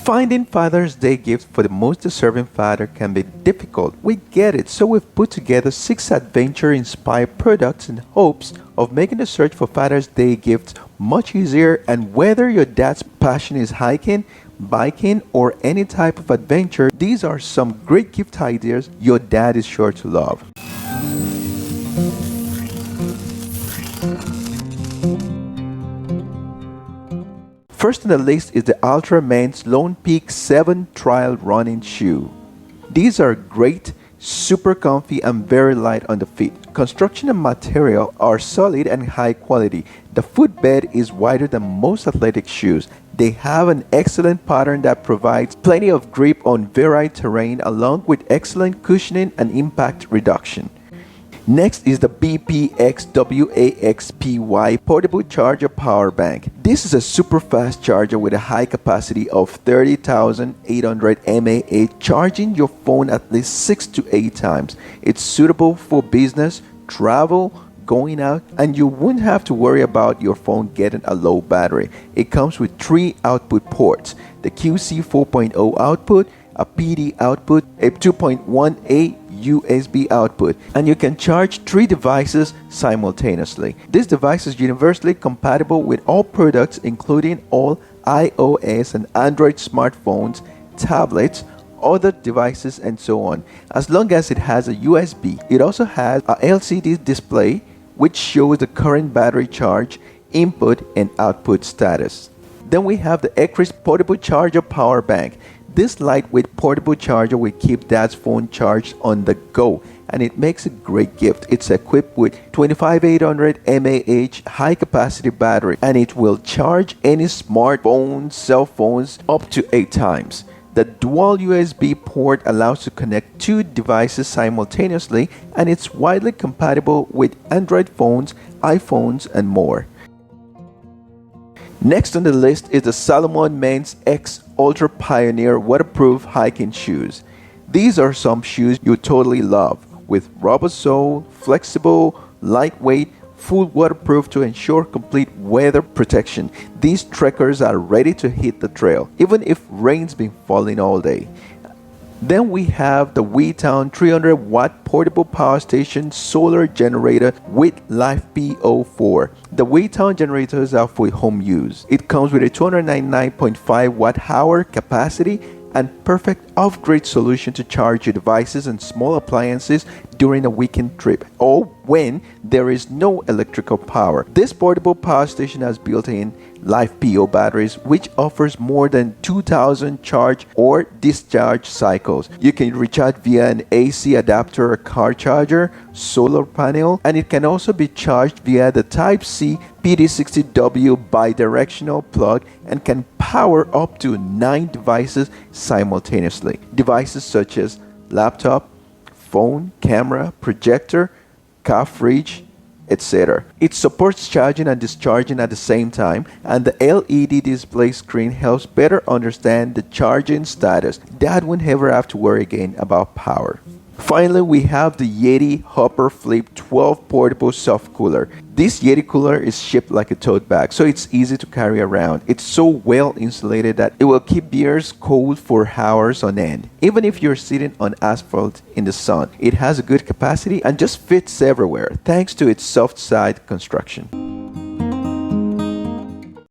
Finding Father's Day gifts for the most deserving father can be difficult. We get it, so we've put together 6 adventure-inspired products in hopes of making the search for Father's Day gifts much easier. And whether your dad's passion is hiking, biking, or any type of adventure, these are some great gift ideas your dad is sure to love. First on the list is the ALTRA Men's Lone Peak 7 Trial Running Shoe. These are great, super comfy, and very light on the feet. Construction and material are solid and high quality. The footbed is wider than most athletic shoes. They have an excellent pattern that provides plenty of grip on varied terrain along with excellent cushioning and impact reduction. Next is the BPxwaxpy portable charger power bank. This is a super fast charger with a high capacity of 30,800 mAh, charging your phone at least 6 to 8 times. It's suitable for business, travel, going out, and you won't have to worry about your phone getting a low battery. It comes with 3 output ports: the QC 4.0 output, a PD output, a 2.1A USB output, and you can charge 3 devices simultaneously. This device is universally compatible with all products, including all iOS and Android smartphones, tablets, other devices, and so on, as long as it has a USB. It also has a LCD display which shows the current battery charge, input, and output status. Then we have the Ekrist portable charger power bank. This lightweight portable charger will keep dad's phone charged on the go, and it makes a great gift. It's equipped with 25,800 mAh high capacity battery, and it will charge any smartphone, cell phones up to 8 times. The dual USB port allows to connect 2 devices simultaneously, and it's widely compatible with Android phones, iPhones, and more. Next on the list is the Salomon Men's X Ultra Pioneer waterproof hiking shoes. These are some shoes you totally love, with rubber sole, flexible, lightweight, full waterproof to ensure complete weather protection. These trekkers are ready to hit the trail, even if rain's been falling all day. Then we have the WETOWN 300-watt portable power station solar generator with LiFePO4. The WETOWN generators are for home use. It comes with a 299.5 watt-hour capacity and perfect off-grid solution to charge your devices and small appliances during a weekend trip or when there is no electrical power. This portable power station has built-in LiFePO batteries, which offers more than 2,000 charge or discharge cycles. You can recharge via an AC adapter, a car charger, solar panel, and it can also be charged via the Type-C PD60W bidirectional plug and can power up to 9 devices simultaneously. Devices such as laptop, phone, camera, projector, car fridge, etc. It supports charging and discharging at the same time, and the LED display screen helps better understand the charging status. Dad won't ever have to worry again about power. Finally, we have the YETI Hopper Flip 12 portable soft cooler. This YETI cooler is shaped like a tote bag, so it's easy to carry around. It's so well insulated that it will keep beers cold for hours on end. Even if you're sitting on asphalt in the sun, it has a good capacity and just fits everywhere thanks to its soft side construction.